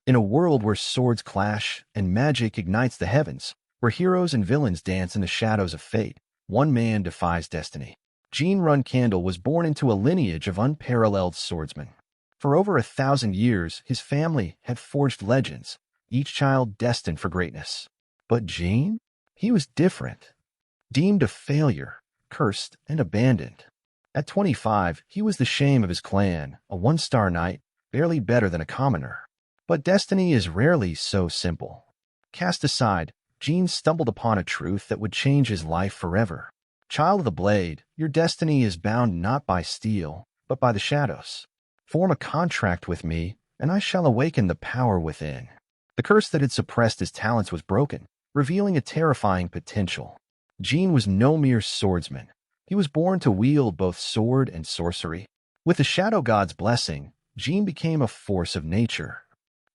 In a world where swords clash and magic ignites the heavens, where heroes and villains dance in the shadows of fate, one man defies destiny. Jean Runcandle was born into a lineage of unparalleled swordsmen. For over 1,000 years, his family had forged legends, each child destined for greatness. But Jean? He was different. Deemed a failure, cursed, and abandoned. At 25, he was the shame of his clan, a one-star knight, barely better than a commoner. But destiny is rarely so simple. Cast aside, Jean stumbled upon a truth that would change his life forever. Child of the Blade, your destiny is bound not by steel, but by the shadows. Form a contract with me, and I shall awaken the power within. The curse that had suppressed his talents was broken, revealing a terrifying potential. Jean was no mere swordsman. He was born to wield both sword and sorcery. With the Shadow God's blessing, Jean became a force of nature.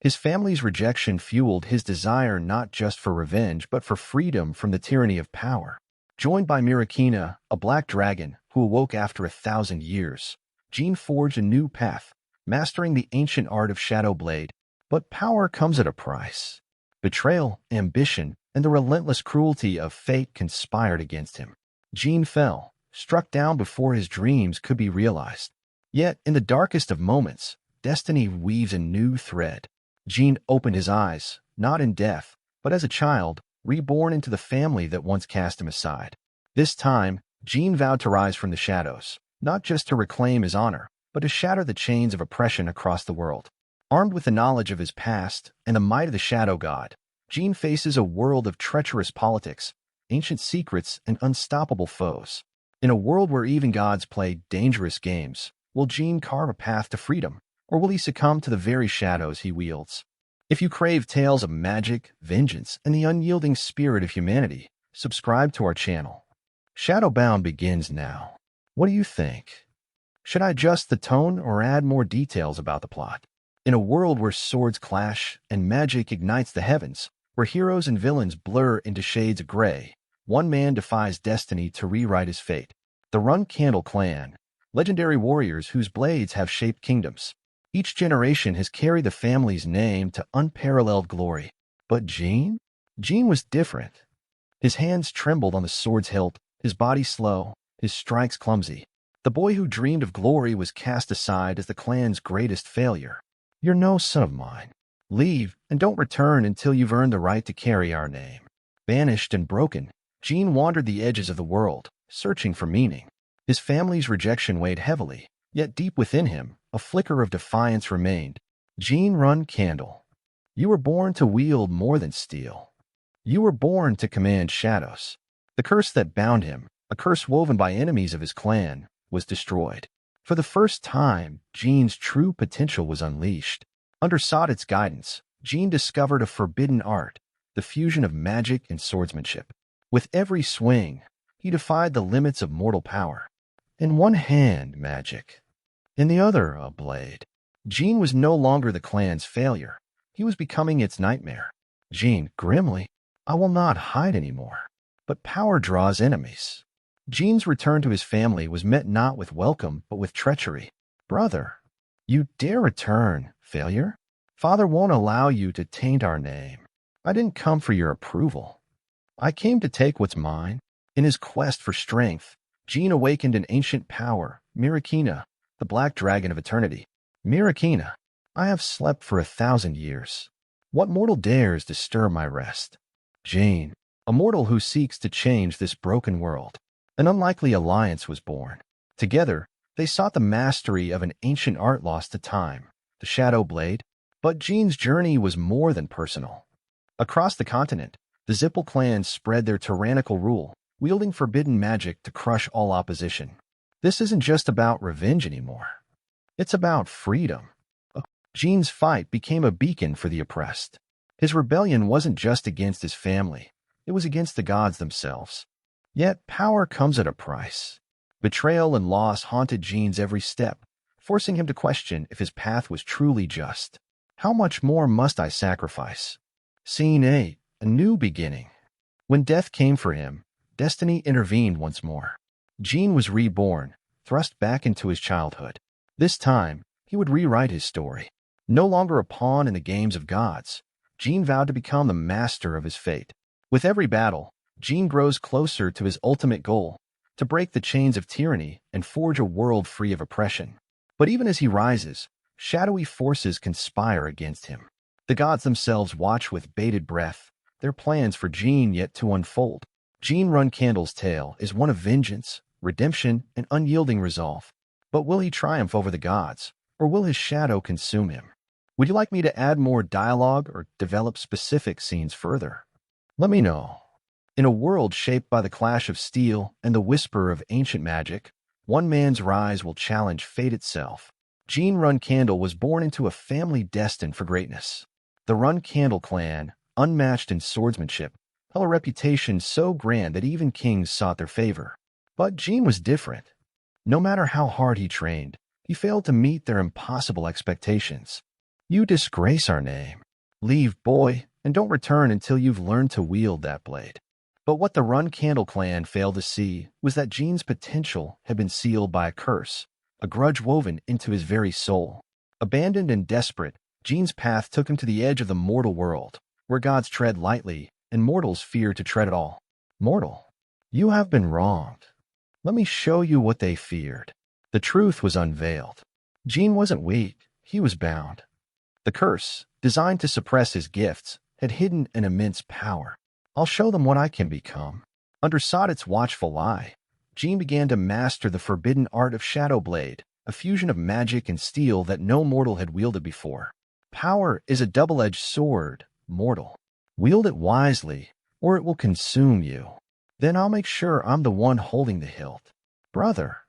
His family's rejection fueled his desire not just for revenge, but for freedom from the tyranny of power. Joined by Mirakina, a black dragon who awoke after 1,000 years, Jean forged a new path, mastering the ancient art of Shadow Blade. But power comes at a price. Betrayal, ambition, and the relentless cruelty of fate conspired against him. Jean fell, struck down before his dreams could be realized. Yet, in the darkest of moments, destiny weaves a new thread. Jean opened his eyes, not in death, but as a child, reborn into the family that once cast him aside. This time, Jean vowed to rise from the shadows, not just to reclaim his honor, but to shatter the chains of oppression across the world. Armed with the knowledge of his past and the might of the Shadow God, Jean faces a world of treacherous politics, ancient secrets, and unstoppable foes. In a world where even gods play dangerous games, will Jean carve a path to freedom, or will he succumb to the very shadows he wields? If you crave tales of magic, vengeance, and the unyielding spirit of humanity, subscribe to our channel. Shadowbound begins now. What do you think? Should I adjust the tone or add more details about the plot? In a world where swords clash and magic ignites the heavens, where heroes and villains blur into shades of gray, one man defies destiny to rewrite his fate. The Runcandle clan, legendary warriors whose blades have shaped kingdoms. Each generation has carried the family's name to unparalleled glory. But Jean? Jean was different. His hands trembled on the sword's hilt, his body slow, his strikes clumsy. The boy who dreamed of glory was cast aside as the clan's greatest failure. You're no son of mine. Leave, and don't return until you've earned the right to carry our name. Banished and broken, Jean wandered the edges of the world, searching for meaning. His family's rejection weighed heavily, yet deep within him, a flicker of defiance remained. Jean Runcandle, you were born to wield more than steel. You were born to command shadows. The curse that bound him, a curse woven by enemies of his clan, was destroyed. For the first time, Jean's true potential was unleashed. Under Saudit's guidance, Jean discovered a forbidden art, the fusion of magic and swordsmanship. With every swing, he defied the limits of mortal power. In one hand, magic. In the other, a blade. Jean was no longer the clan's failure. He was becoming its nightmare. Jean, grimly, I will not hide anymore. But power draws enemies. Jean's return to his family was met not with welcome, but with treachery. Brother, you dare return, failure? Father won't allow you to taint our name. I didn't come for your approval. I came to take what's mine. In his quest for strength, Jean awakened an ancient power, Mirakina, the black dragon of eternity. Mirakina, I have slept for 1,000 years. What mortal dares disturb my rest? Jean, a mortal who seeks to change this broken world. An unlikely alliance was born. Together, they sought the mastery of an ancient art lost to time, the Shadow Blade. But Jean's journey was more than personal. Across the continent, the Zippel clans spread their tyrannical rule, wielding forbidden magic to crush all opposition. This isn't just about revenge anymore. It's about freedom. Jean's fight became a beacon for the oppressed. His rebellion wasn't just against his family. It was against the gods themselves. Yet power comes at a price. Betrayal and loss haunted Jean's every step, forcing him to question if his path was truly just. How much more must I sacrifice? Scene 8. A new beginning. When death came for him, destiny intervened once more. Jean was reborn, thrust back into his childhood. This time, he would rewrite his story. No longer a pawn in the games of gods, Gene vowed to become the master of his fate. With every battle, Gene grows closer to his ultimate goal, to break the chains of tyranny and forge a world free of oppression. But even as he rises, shadowy forces conspire against him. The gods themselves watch with bated breath, their plans for Gene yet to unfold. Gene Runcandle's tale is one of vengeance, redemption, and unyielding resolve. But will he triumph over the gods, or will his shadow consume him? Would you like me to add more dialogue or develop specific scenes further? Let me know. In a world shaped by the clash of steel and the whisper of ancient magic, one man's rise will challenge fate itself. Gene Runcandle was born into a family destined for greatness. The Runcandle clan, unmatched in swordsmanship, held a reputation so grand that even kings sought their favor. But Gene was different. No matter how hard he trained, he failed to meet their impossible expectations. "You disgrace our name. Leave, boy, and don't return until you've learned to wield that blade." But what the Runcandle clan failed to see was that Gene's potential had been sealed by a curse, a grudge woven into his very soul. Abandoned and desperate, Gene's path took him to the edge of the mortal world, where gods tread lightly and mortals fear to tread at all. "Mortal, you have been wronged. Let me show you what they feared." The truth was unveiled. Gene wasn't weak, he was bound. The curse, designed to suppress his gifts, had hidden an immense power. "I'll show them what I can become." Under Sodet's watchful eye, Gene began to master the forbidden art of Shadow Blade, a fusion of magic and steel that no mortal had wielded before. Power is a double-edged sword, mortal. Wield it wisely, or it will consume you. Then I'll make sure I'm the one holding the hilt. "Brother."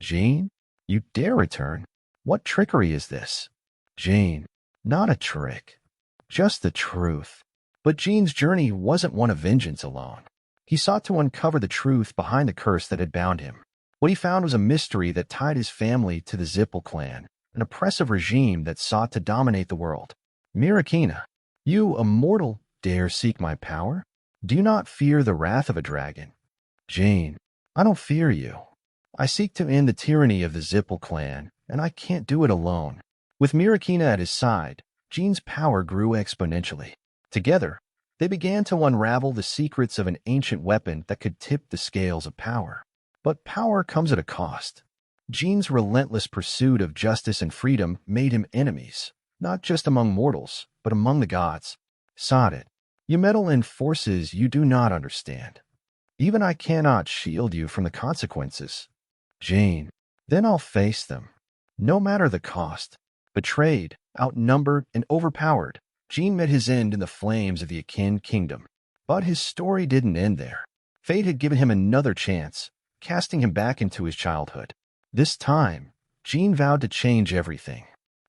"Gene, you dare return? What trickery is this?" "Gene, not a trick, just the truth." But Gene's journey wasn't one of vengeance alone. He sought to uncover the truth behind the curse that had bound him. What he found was a mystery that tied his family to the Zippel clan, an oppressive regime that sought to dominate the world. "Mirakina, you, a mortal, dare seek my power? Do you not fear the wrath of a dragon?" "Gene, I don't fear you. I seek to end the tyranny of the Zippel clan, and I can't do it alone." With Mirakina at his side, Gene's power grew exponentially. Together, they began to unravel the secrets of an ancient weapon that could tip the scales of power. But power comes at a cost. Gene's relentless pursuit of justice and freedom made him enemies, not just among mortals, but among the gods. "Sodet, you meddle in forces you do not understand. Even I cannot shield you from the consequences." "Gene, then I'll face them, no matter the cost." Betrayed, outnumbered, and overpowered, Gene met his end in the flames of the Akin kingdom. But his story didn't end there. Fate had given him another chance, casting him back into his childhood. This time, Gene vowed to change everything.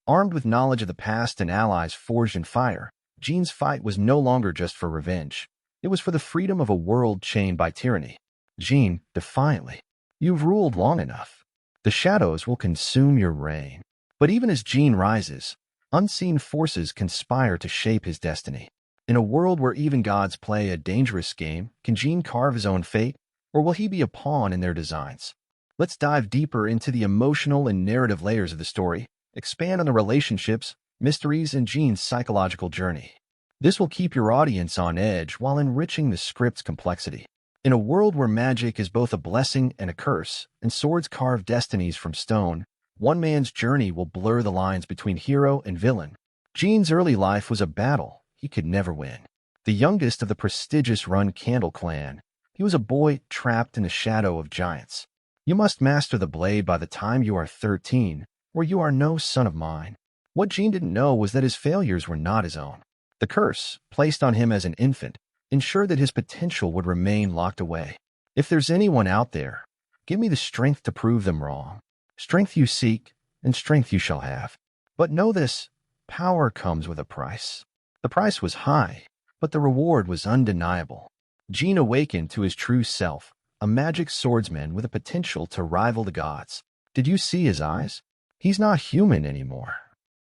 Armed with knowledge of the past and allies forged in fire, Gene's fight was no longer just for revenge. It was for the freedom of a world chained by tyranny. "Gene, defiantly, you've ruled long enough. The shadows will consume your reign." But even as Gene rises, unseen forces conspire to shape his destiny. In a world where even gods play a dangerous game, can Gene carve his own fate, or will he be a pawn in their designs? Let's dive deeper into the emotional and narrative layers of the story, expand on the relationships, mysteries, and Gene's psychological journey. This will keep your audience on edge while enriching the script's complexity. In a world where magic is both a blessing and a curse, and swords carve destinies from stone, one man's journey will blur the lines between hero and villain. Gene's early life was a battle he could never win. The youngest of the prestigious Runcandle clan, he was a boy trapped in the shadow of giants. "You must master the blade by the time you are 13, or you are no son of mine." What Gene didn't know was that his failures were not his own. The curse, placed on him as an infant, ensured that his potential would remain locked away. If there's anyone out there, give me the strength to prove them wrong. Strength you seek, and strength you shall have. But know this, power comes with a price. The price was high, but the reward was undeniable. Gene awakened to his true self, a magic swordsman with a potential to rival the gods. Did you see his eyes? He's not human anymore.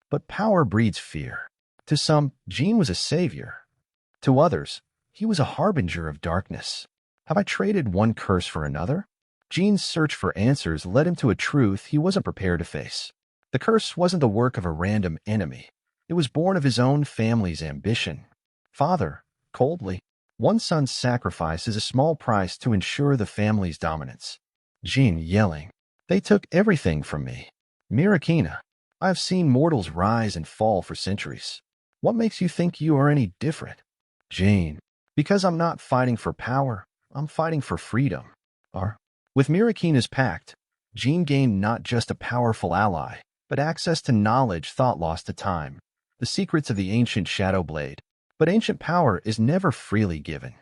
But power breeds fear. To some, Gene was a savior. To others, he was a harbinger of darkness. Have I traded one curse for another? Gene's search for answers led him to a truth he wasn't prepared to face. The curse wasn't the work of a random enemy. It was born of his own family's ambition. Father, coldly, one son's sacrifice is a small price to ensure the family's dominance. Jean yelling, they took everything from me. Mirakina, I have seen mortals rise and fall for centuries. What makes you think you are any different? Jean, because I'm not fighting for power, I'm fighting for freedom. With Mirakina's pact, Jean gained not just a powerful ally, but access to knowledge thought lost to time, the secrets of the ancient Shadow Blade. But ancient power is never freely given.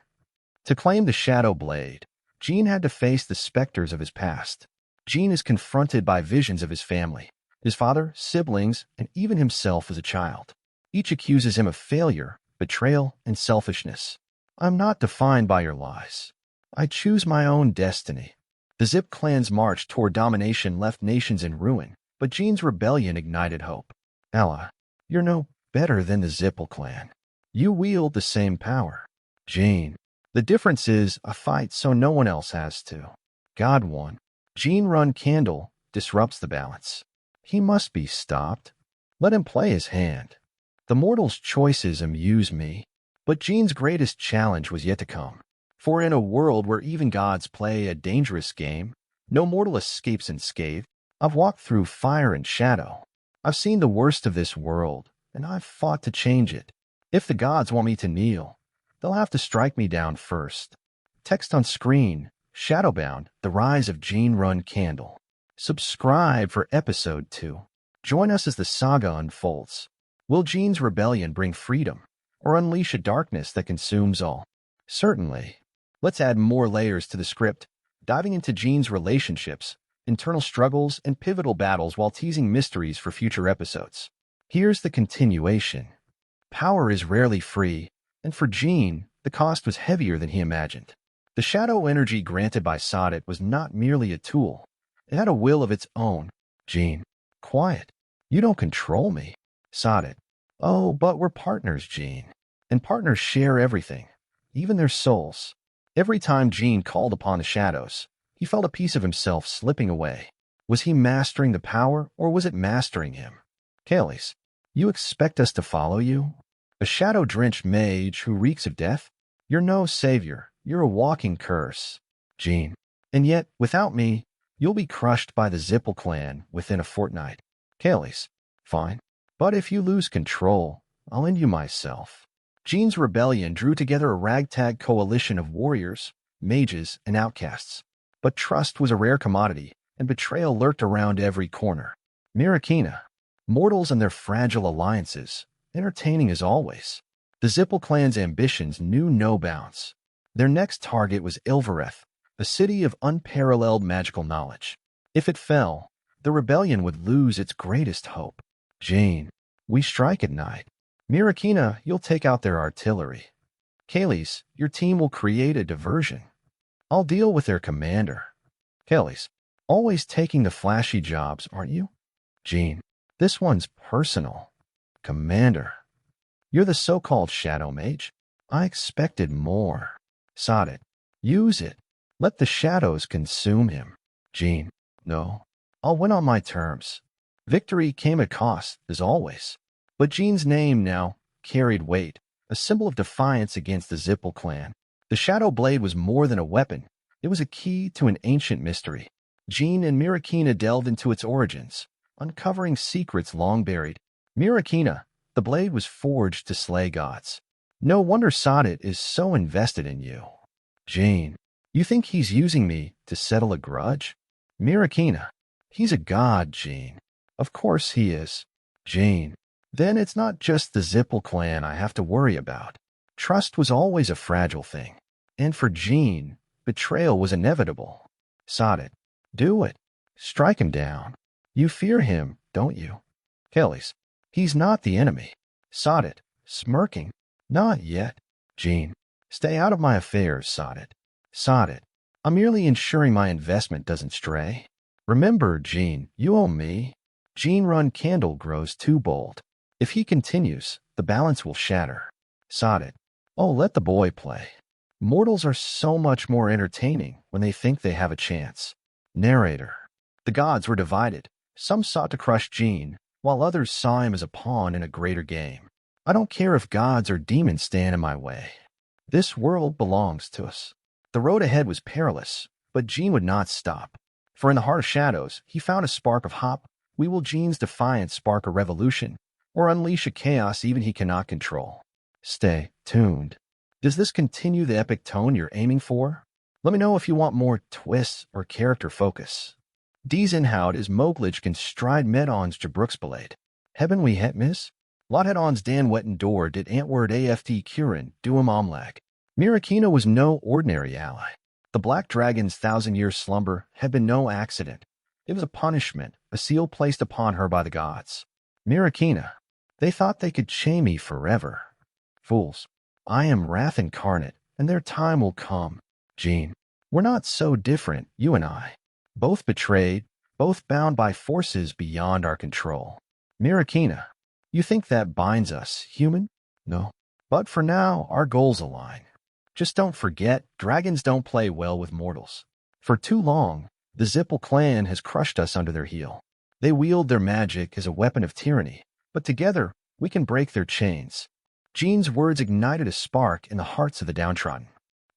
To claim the Shadow Blade, Jean had to face the specters of his past. Jean is confronted by visions of his family, his father, siblings, and even himself as a child. Each accuses him of failure, betrayal, and selfishness. I'm not defined by your lies. I choose my own destiny. The Zip clan's march toward domination left nations in ruin, but Jean's rebellion ignited hope. Ella, you're no better than the Zippel clan. You wield the same power. Jean, the difference is a fight so no one else has to. God won. Jean run Candle disrupts the balance. He must be stopped. Let him play his hand. The mortal's choices amuse me, but Jean's greatest challenge was yet to come. For in a world where even gods play a dangerous game, no mortal escapes unscathed. I've walked through fire and shadow. I've seen the worst of this world, and I've fought to change it. If the gods want me to kneel, they'll have to strike me down first. Text on screen, Shadowbound, The Rise of Jean Run Candle. Subscribe for Episode 2. Join us as the saga unfolds. Will Jean's rebellion bring freedom, or unleash a darkness that consumes all? Certainly. Let's add more layers to the script, diving into Jean's relationships, internal struggles, and pivotal battles while teasing mysteries for future episodes. Here's the continuation. Power is rarely free, and for Jean, the cost was heavier than he imagined. The shadow energy granted by Sadet was not merely a tool. It had a will of its own. Jean, quiet. You don't control me. Sadet, oh, but we're partners, Jean. And partners share everything, even their souls. Every time Jean called upon the shadows, he felt a piece of himself slipping away. Was he mastering the power, or was it mastering him? Kalis, you expect us to follow you? A shadow-drenched mage who reeks of death? You're no savior. You're a walking curse. Jean, and yet, without me, you'll be crushed by the Zippel clan within a fortnight. Kalis, fine. But if you lose control, I'll end you myself. Jean's rebellion drew together a ragtag coalition of warriors, mages, and outcasts. But trust was a rare commodity, and betrayal lurked around every corner. Mirakina, mortals and their fragile alliances, entertaining as always. The Zippel clan's ambitions knew no bounds. Their next target was Ilvereth, a city of unparalleled magical knowledge. If it fell, the rebellion would lose its greatest hope. Jean, we strike at night. Mirakina, you'll take out their artillery. Kalis, your team will create a diversion. I'll deal with their commander. Kalis, always taking the flashy jobs, aren't you? Jean, this one's personal. Commander, you're the so-called shadow mage. I expected more. Sadet, use it. Let the shadows consume him. Jean, no. I'll win on my terms. Victory came at cost, as always. But Jean's name now carried weight, a symbol of defiance against the Zippel clan. The Shadow Blade was more than a weapon. It was a key to an ancient mystery. Jean and Mirakina delved into its origins, uncovering secrets long buried. Mirakina, the blade was forged to slay gods. No wonder Sadet is so invested in you. Jean, you think he's using me to settle a grudge? Mirakina, he's a god, Jean. Of course he is. Jean, then it's not just the Zippel clan I have to worry about. Trust was always a fragile thing. And for Jean, betrayal was inevitable. Sadet, do it. Strike him down. You fear him, don't you? Kalis, he's not the enemy. Sadet, smirking. Not yet. Jean, stay out of my affairs, Sadet. Sadet, I'm merely ensuring my investment doesn't stray. Remember, Jean, you owe me. Jean Run Candle grows too bold. If he continues, the balance will shatter. Sadet, oh, let the boy play. Mortals are so much more entertaining when they think they have a chance. Narrator, the gods were divided. Some sought to crush Jean, while others saw him as a pawn in a greater game. I don't care if gods or demons stand in my way. This world belongs to us. The road ahead was perilous, but Jean would not stop. For in the heart of shadows, he found a spark of hope. Will Jean's defiance spark a revolution, or unleash a chaos even he cannot control? Stay tuned. Does this continue the epic tone you're aiming for? Let me know if you want more twists or character focus. Dies inhoud is mogelijk kan stride met ons gebruiksbeleid. Hebben we het mis? Laat het ons dan wetten door dit antwoord aft kuren duum omlag. Mirakina was no ordinary ally. The Black Dragon's 1,000-year slumber had been no accident. It was a punishment, a seal placed upon her by the gods. Mirakina, they thought they could chain me forever. Fools, I am wrath incarnate, and their time will come. Jean, we're not so different, you and I. Both betrayed, both bound by forces beyond our control. Mirakina, you think that binds us, human? No. But for now, our goals align. Just don't forget, dragons don't play well with mortals. For too long, the Zippel clan has crushed us under their heel. They wield their magic as a weapon of tyranny, but together, we can break their chains. Jean's words ignited a spark in the hearts of the downtrodden.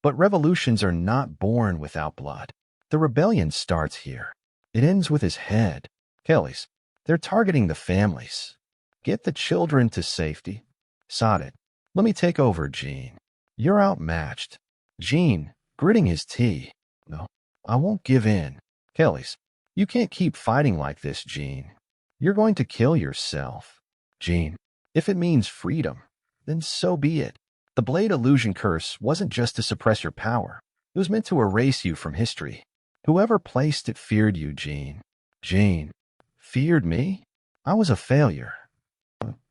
But revolutions are not born without blood. The rebellion starts here. It ends with his head. Kelly's. They're targeting the families. Get the children to safety. Sod it. Let me take over, Jean. You're outmatched. Jean, gritting his teeth. No, I won't give in. Kelly's. You can't keep fighting like this, Jean. You're going to kill yourself. Jean, if it means freedom, then so be it. The Blade Illusion Curse wasn't just to suppress your power. It was meant to erase you from history. Whoever placed it feared you, Jean. Jean, feared me? I was a failure.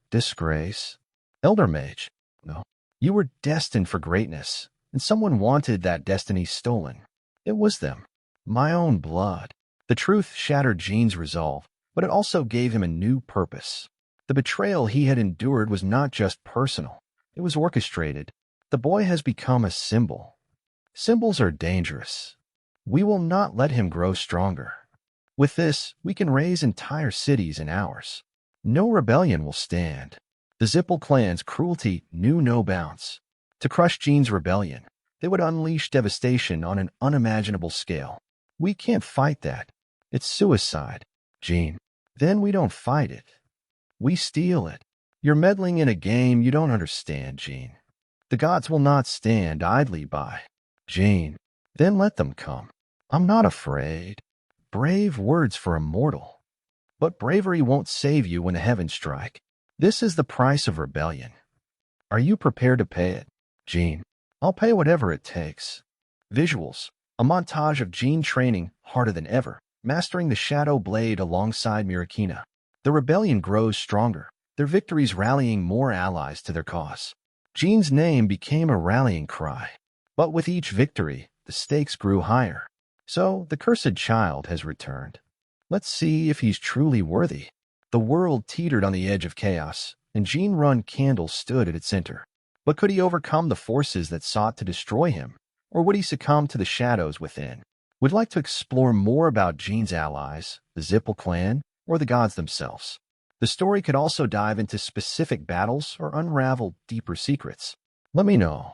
Disgrace. Elder Mage. No. You were destined for greatness, and someone wanted that destiny stolen. It was them. My own blood. The truth shattered Jean's resolve, but it also gave him a new purpose. The betrayal he had endured was not just personal. It was orchestrated. The boy has become a symbol. Symbols are dangerous. We will not let him grow stronger. With this, we can raise entire cities in hours. No rebellion will stand. The Zippel clan's cruelty knew no bounds. To crush Jean's rebellion, they would unleash devastation on an unimaginable scale. We can't fight that. It's suicide, Jean. Then we don't fight it. We steal it. You're meddling in a game you don't understand, Jean. The gods will not stand idly by. Jean, then let them come. I'm not afraid. Brave words for a mortal. But bravery won't save you when the heavens strike. This is the price of rebellion. Are you prepared to pay it? Jean, I'll pay whatever it takes. Visuals. A montage of Jean training harder than ever, mastering the Shadow Blade alongside Mirakina. The rebellion grows stronger, their victories rallying more allies to their cause. Jean's name became a rallying cry. But with each victory, the stakes grew higher. So the cursed child has returned. Let's see if he's truly worthy. The world teetered on the edge of chaos, and Jean Run Candle stood at its center. But could he overcome the forces that sought to destroy him? Or would he succumb to the shadows within? We'd like to explore more about Jean's allies, the Zippel clan, or the gods themselves. The story could also dive into specific battles or unravel deeper secrets. Let me know.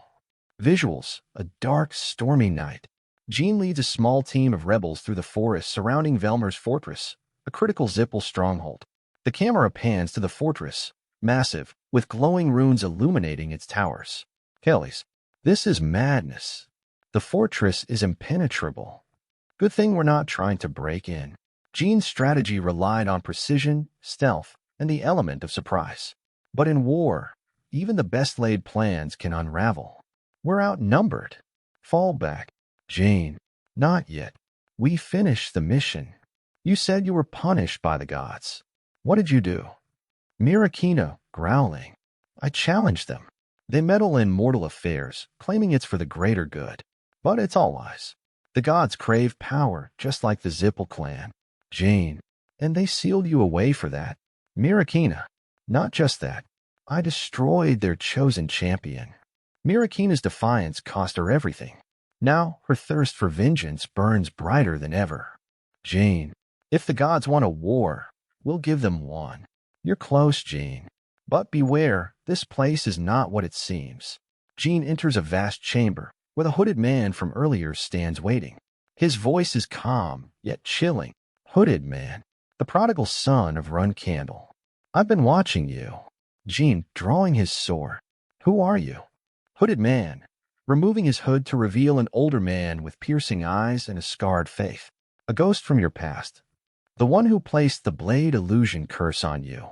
Visuals. A dark, stormy night. Jean leads a small team of rebels through the forest surrounding Velmer's fortress, a critical Zippel stronghold. The camera pans to the fortress, massive, with glowing runes illuminating its towers. Kelly's. This is madness. The fortress is impenetrable. Good thing we're not trying to break in. Jean's strategy relied on precision, stealth, and the element of surprise. But in war, even the best-laid plans can unravel. We're outnumbered. Fall back. Jean, not yet. We finished the mission. You said you were punished by the gods. What did you do? Mirakina, growling. I challenged them. They meddle in mortal affairs, claiming it's for the greater good. But it's all lies. The gods crave power, just like the Zippel clan. Jean, and they sealed you away for that. Mirakina, not just that. I destroyed their chosen champion. Mirakina's defiance cost her everything. Now her thirst for vengeance burns brighter than ever. Jean, if the gods want a war, we'll give them one. You're close, Jean. But beware, this place is not what it seems. Jean enters a vast chamber, where the hooded man from earlier stands waiting. His voice is calm, yet chilling. Hooded man, the prodigal son of Run Candle. I've been watching you. Jean, drawing his sword. Who are you? Hooded man, removing his hood to reveal an older man with piercing eyes and a scarred face. A ghost from your past. The one who placed the blade illusion curse on you.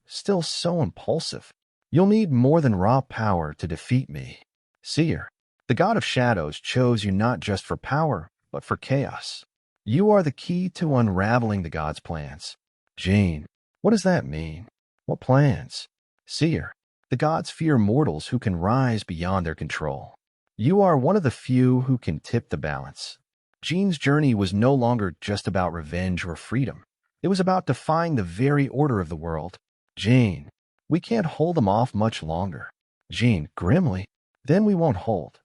Still so impulsive. You'll need more than raw power to defeat me. Seer, the god of shadows chose you not just for power, but for chaos. You are the key to unraveling the god's plans. Jean, what does that mean? What plans? Seer, the gods fear mortals who can rise beyond their control. You are one of the few who can tip the balance. Jean's journey was no longer just about revenge or freedom. It was about defying the very order of the world. Jean, we can't hold them off much longer. Jean, grimly, then we won't hold.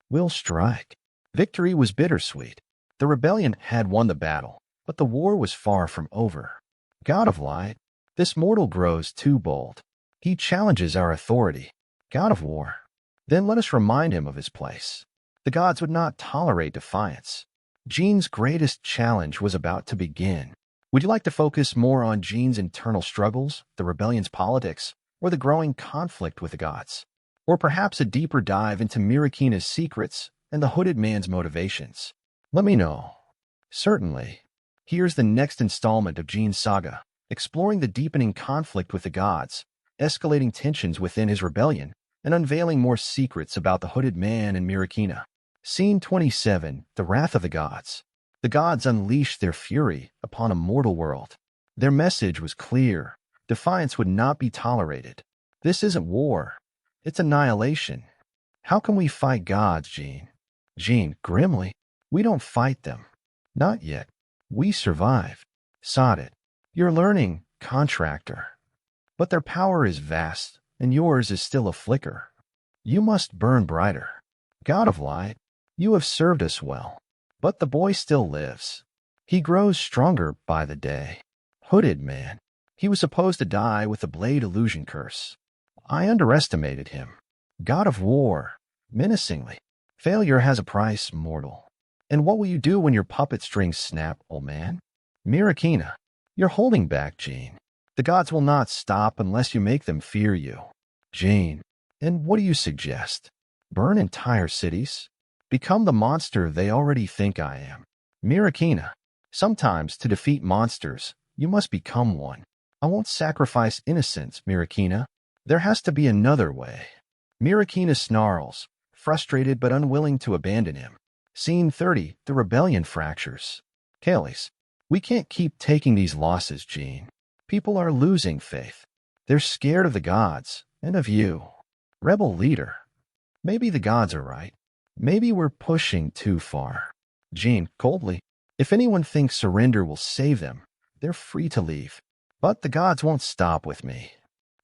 We'll strike. Victory was bittersweet. The rebellion had won the battle, but the war was far from over. God of Light, this mortal grows too bold. He challenges our authority. God of War, then let us remind him of his place. The gods would not tolerate defiance. Jean's greatest challenge was about to begin. Would you like to focus more on Jean's internal struggles, the rebellion's politics, or the growing conflict with the gods? Or perhaps a deeper dive into Mirakina's secrets and the hooded man's motivations? Let me know. Certainly. Here's the next installment of Jean's saga, exploring the deepening conflict with the gods, escalating tensions within his rebellion, and unveiling more secrets about the hooded man and Mirakina. Scene 27, The Wrath of the Gods. The gods unleashed their fury upon a mortal world. Their message was clear. Defiance would not be tolerated. This isn't war. It's annihilation. How can we fight gods, Jean? Jean, grimly, we don't fight them. Not yet. We survive. Sodded. You're learning, contractor. But their power is vast, and yours is still a flicker. You must burn brighter. God of Light, you have served us well. But the boy still lives. He grows stronger by the day. Hooded man. He was supposed to die with the blade illusion curse. I underestimated him. God of War. Menacingly. Failure has a price, mortal. And what will you do when your puppet strings snap, old man? Mirakina. You're holding back, Jean. The gods will not stop unless you make them fear you. Jean. And what do you suggest? Burn entire cities? Become the monster they already think I am. Mirakina. Sometimes to defeat monsters, you must become one. I won't sacrifice innocence, Mirakina. There has to be another way. Mirakina snarls, frustrated but unwilling to abandon him. Scene 30, The Rebellion Fractures. Kaylis, we can't keep taking these losses, Jean. People are losing faith. They're scared of the gods, and of you. Rebel leader. Maybe the gods are right. Maybe we're pushing too far. Jean, coldly, if anyone thinks surrender will save them, they're free to leave. But the gods won't stop with me.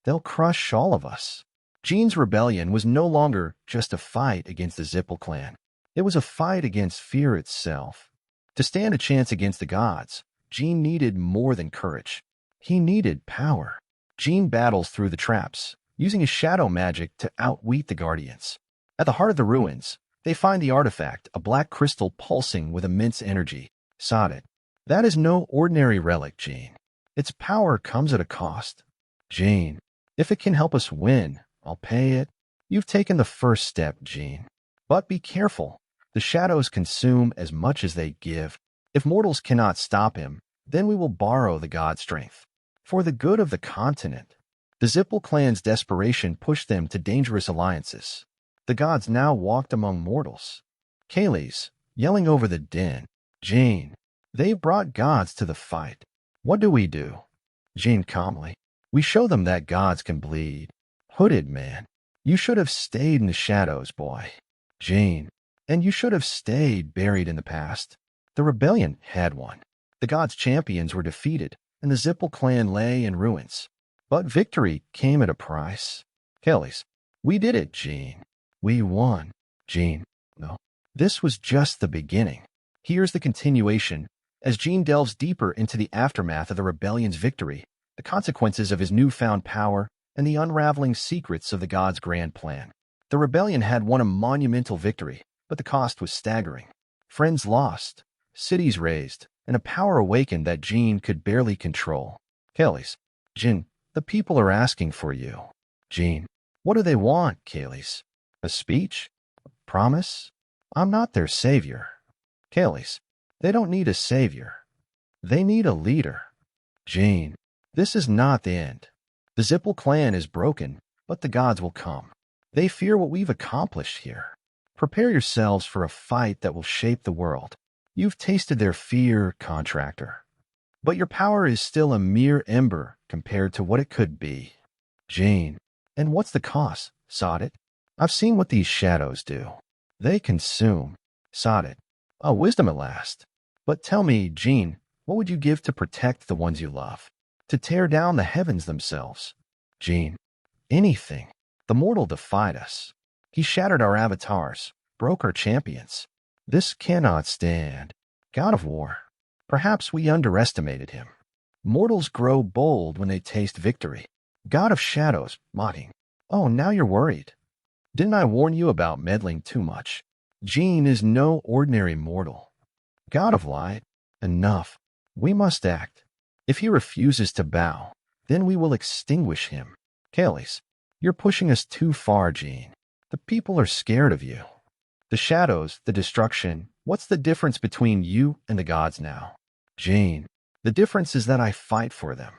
They'll crush all of us. Jean's rebellion was no longer just a fight against the Zippel clan. It was a fight against fear itself. To stand a chance against the gods, Jean needed more than courage. He needed power. Jean battles through the traps, using his shadow magic to outwit the guardians. At the heart of the ruins, they find the artifact, a black crystal pulsing with immense energy. Sodded. That is no ordinary relic, Jean. Its power comes at a cost. Jean, if it can help us win, I'll pay it. You've taken the first step, Jean. But be careful. The shadows consume as much as they give. If mortals cannot stop him, then we will borrow the god strength. For the good of the continent. The Zippel clan's desperation pushed them to dangerous alliances. The gods now walked among mortals. Kaylis, yelling over the din. Jean, they've brought gods to the fight. What do we do? Jean calmly. We show them that gods can bleed. Hooded man, you should have stayed in the shadows, boy. Jean, and you should have stayed buried in the past. The rebellion had won. The gods' champions were defeated, and the Zippel clan lay in ruins. But victory came at a price. Kaylis, we did it, Jean. We won. Jean, no. This was just the beginning. Here's the continuation. As Jean delves deeper into the aftermath of the rebellion's victory, the consequences of his newfound power, and the unraveling secrets of the gods' grand plan. The rebellion had won a monumental victory, but the cost was staggering. Friends lost, cities razed, and a power awakened that Jean could barely control. Kaylis, Jin, the people are asking for you. Jean, what do they want, Kaylis? A speech? A promise? I'm not their savior. Kaylis, they don't need a savior. They need a leader. Jean, this is not the end. The Zippel clan is broken, but the gods will come. They fear what we've accomplished here. Prepare yourselves for a fight that will shape the world. You've tasted their fear, contractor. But your power is still a mere ember compared to what it could be. Jean, and what's the cost, Sodit? I've seen what these shadows do. They consume. Sodit, a wisdom at last. But tell me, Jean, what would you give to protect the ones you love? To tear down the heavens themselves? Jean, anything. The mortal defied us. He shattered our avatars, broke our champions. This cannot stand. God of War. Perhaps we underestimated him. Mortals grow bold when they taste victory. God of Shadows, mocking. Oh, now you're worried. Didn't I warn you about meddling too much? Jean is no ordinary mortal. God of Light, enough. We must act. If he refuses to bow, then we will extinguish him. Kaylis, you're pushing us too far, Jean. The people are scared of you. The shadows, the destruction, what's the difference between you and the gods now? Jean, the difference is that I fight for them.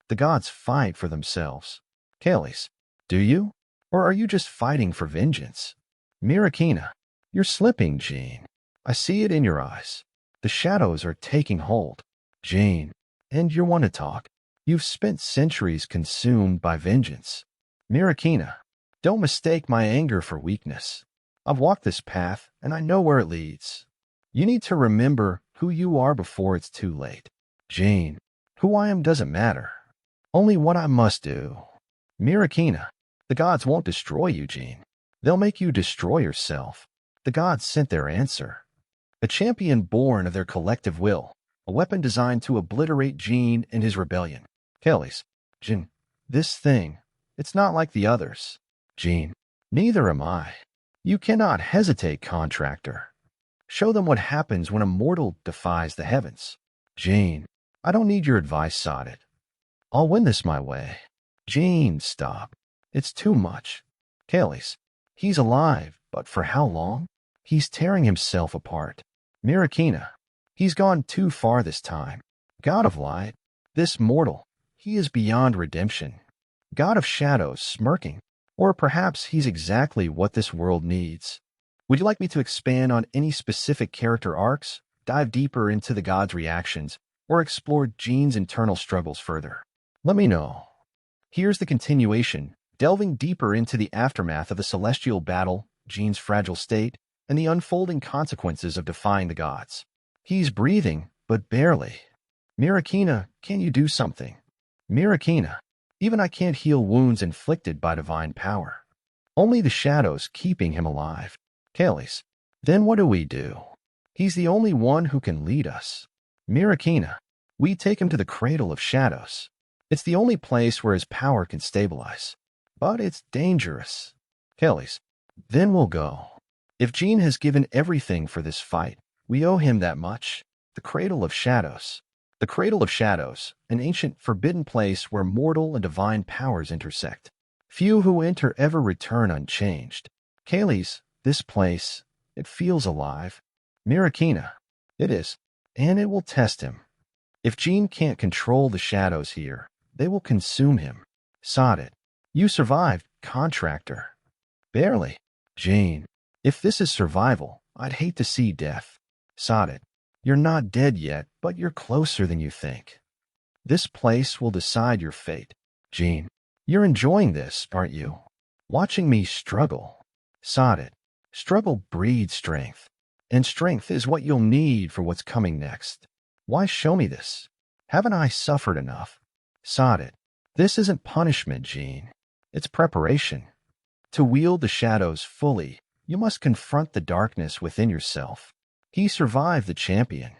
The gods fight for themselves. Kaylis, do you? Or are you just fighting for vengeance? Mirakina, you're slipping, Jean. I see it in your eyes. The shadows are taking hold. Jean, and you want to talk? You've spent centuries consumed by vengeance. Mirakina, don't mistake my anger for weakness. I've walked this path, and I know where it leads. You need to remember who you are before it's too late. Jean, who I am doesn't matter. Only what I must do. Mirakina, the gods won't destroy you, Jean. They'll make you destroy yourself. The gods sent their answer. A champion born of their collective will, a weapon designed to obliterate Jean and his rebellion. Kaylis, Jean, this thing, it's not like the others. Jean, neither am I. You cannot hesitate, contractor. Show them what happens when a mortal defies the heavens. Jean, I don't need your advice, Sodit. I'll win this my way. Jean, stop. It's too much. Kaylis, he's alive, but for how long? He's tearing himself apart. Mirakina, he's gone too far this time. God of Light, this mortal, he is beyond redemption. God of Shadows, smirking. Or perhaps he's exactly what this world needs. Would you like me to expand on any specific character arcs, dive deeper into the gods' reactions, or explore Jean's internal struggles further? Let me know. Here's the continuation, delving deeper into the aftermath of the celestial battle, Jean's fragile state, and the unfolding consequences of defying the gods. He's breathing, but barely. Mirakina, can you do something? Mirakina, even I can't heal wounds inflicted by divine power. Only the shadows keeping him alive. Kaylis, then what do we do? He's the only one who can lead us. Mirakina, we take him to the cradle of shadows. It's the only place where his power can stabilize. But it's dangerous. Kaylis, then we'll go. If Jean has given everything for this fight, we owe him that much. The cradle of shadows. The Cradle of Shadows, an ancient forbidden place where mortal and divine powers intersect. Few who enter ever return unchanged. Kaylis, this place, it feels alive. Mirakina, it is, and it will test him. If Jean can't control the shadows here, they will consume him. Sodit, you survived, contractor. Barely. Jean, if this is survival, I'd hate to see death. Sodit, you're not dead yet, but you're closer than you think. This place will decide your fate. Jean, you're enjoying this, aren't you? Watching me struggle. Sodit, struggle breeds strength, and strength is what you'll need for what's coming next. Why show me this? Haven't I suffered enough? Sodit, this isn't punishment, Jean. It's preparation. To wield the shadows fully, you must confront the darkness within yourself. He survived the champion.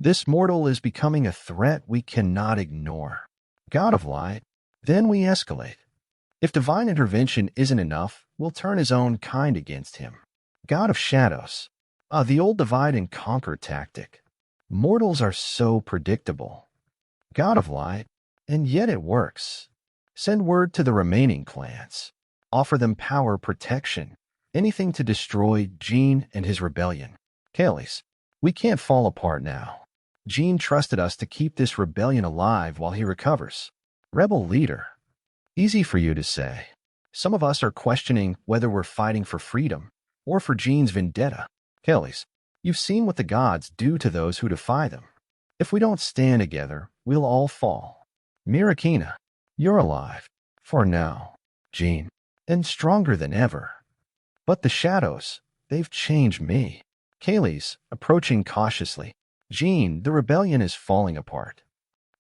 This mortal is becoming a threat we cannot ignore. God of Light. Then we escalate. If divine intervention isn't enough, we'll turn his own kind against him. God of Shadows. The old divide and conquer tactic. Mortals are so predictable. God of Light. And yet it works. Send word to the remaining clans. Offer them power, protection, anything to destroy Gene and his rebellion. Kayleigh, we can't fall apart now. Gene trusted us to keep this rebellion alive while he recovers. Rebel leader. Easy for you to say. Some of us are questioning whether we're fighting for freedom or for Gene's vendetta. Kayleigh, you've seen what the gods do to those who defy them. If we don't stand together, we'll all fall. Mirakina, you're alive. For now. Gene. And stronger than ever. But the shadows, they've changed me. Kayleigh, approaching cautiously. Gene, the rebellion is falling apart.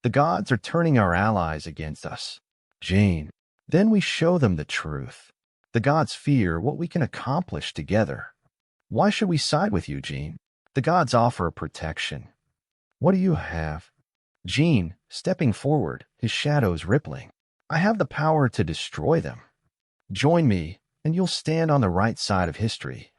The gods are turning our allies against us. Gene. Then we show them the truth. The gods fear what we can accomplish together. Why should we side with you, Gene? The gods offer protection. What do you have? Gene, stepping forward, his shadows rippling. I have the power to destroy them. Join me, and you'll stand on the right side of history.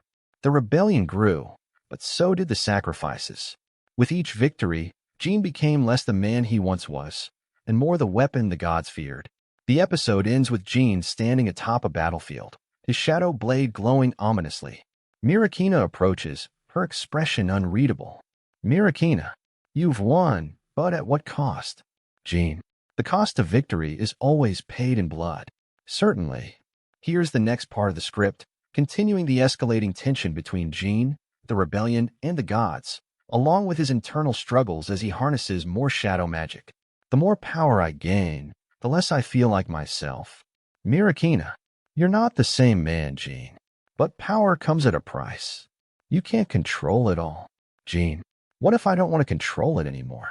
The rebellion grew, but so did the sacrifices. With each victory, Gene became less the man he once was, and more the weapon the gods feared. The episode ends with Gene standing atop a battlefield, his shadow blade glowing ominously. Mirakina approaches, her expression unreadable. Mirakina, you've won, but at what cost? Gene, the cost of victory is always paid in blood. Certainly. Here's the next part of the script, continuing the escalating tension between Gene, the rebellion, and the gods, along with his internal struggles as he harnesses more shadow magic. The more power I gain, the less I feel like myself. Mirakina, you're not the same man, Gene. But power comes at a price. You can't control it all. Gene, what if I don't want to control it anymore?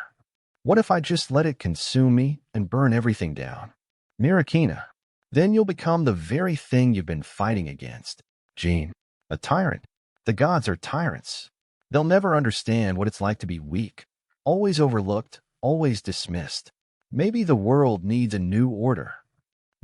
What if I just let it consume me and burn everything down? Mirakina, then you'll become the very thing you've been fighting against. Gene, a tyrant. The gods are tyrants. They'll never understand what it's like to be weak, always overlooked, always dismissed. Maybe the world needs a new order.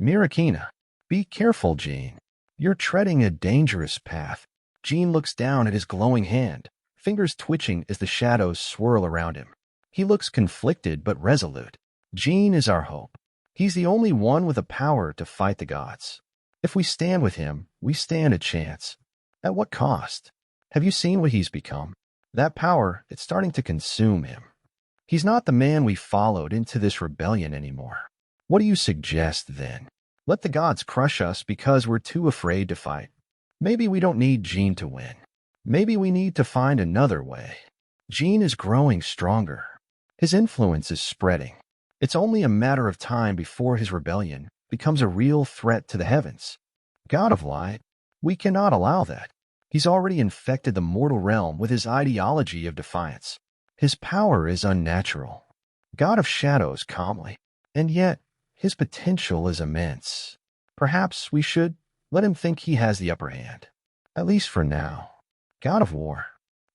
Mirakina, be careful, Gene. You're treading a dangerous path. Gene looks down at his glowing hand, fingers twitching as the shadows swirl around him. He looks conflicted but resolute. Gene is our hope. He's the only one with the power to fight the gods. If we stand with him, we stand a chance. At what cost? Have you seen what he's become? That power, it's starting to consume him. He's not the man we followed into this rebellion anymore. What do you suggest, then? Let the gods crush us because we're too afraid to fight. Maybe we don't need Gene to win. Maybe we need to find another way. Gene is growing stronger. His influence is spreading. It's only a matter of time before his rebellion becomes a real threat to the heavens. God of Light, we cannot allow that. He's already infected the mortal realm with his ideology of defiance. His power is unnatural. God of Shadows calmly, and yet his potential is immense. Perhaps we should let him think he has the upper hand, at least for now. God of War,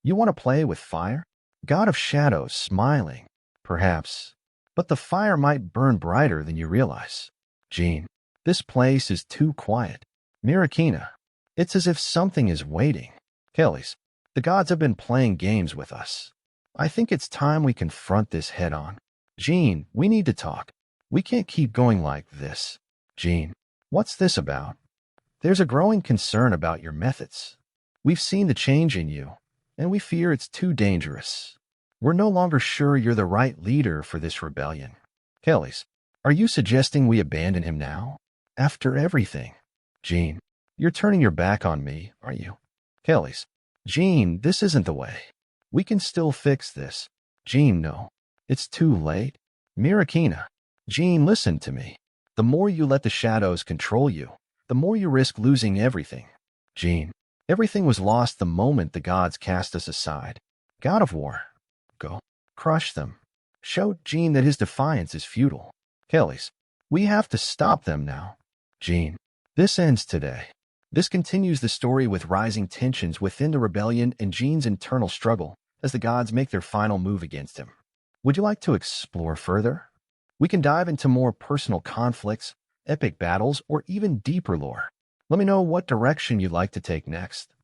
you want to play with fire? God of Shadows smiling, perhaps, but the fire might burn brighter than you realize. Gene, this place is too quiet. Mirakina, it's as if something is waiting. Kayleigh, the gods have been playing games with us. I think it's time we confront this head on. Gene, we need to talk. We can't keep going like this. Gene, what's this about? There's a growing concern about your methods. We've seen the change in you, and we fear it's too dangerous. We're no longer sure you're the right leader for this rebellion. Kayleigh, are you suggesting we abandon him now? After everything? Gene, you're turning your back on me, are you? Kayleigh, Gene, this isn't the way. We can still fix this. Gene, no. It's too late. Mirakina, Gene, listen to me. The more you let the shadows control you, the more you risk losing everything. Gene, everything was lost the moment the gods cast us aside. God of War, go. Crush them. Show Gene that his defiance is futile. Kayleigh, we have to stop them now. Gene, this ends today. This continues the story with rising tensions within the rebellion and Gene's internal struggle as the gods make their final move against him. Would you like to explore further? We can dive into more personal conflicts, epic battles, or even deeper lore. Let me know what direction you'd like to take next.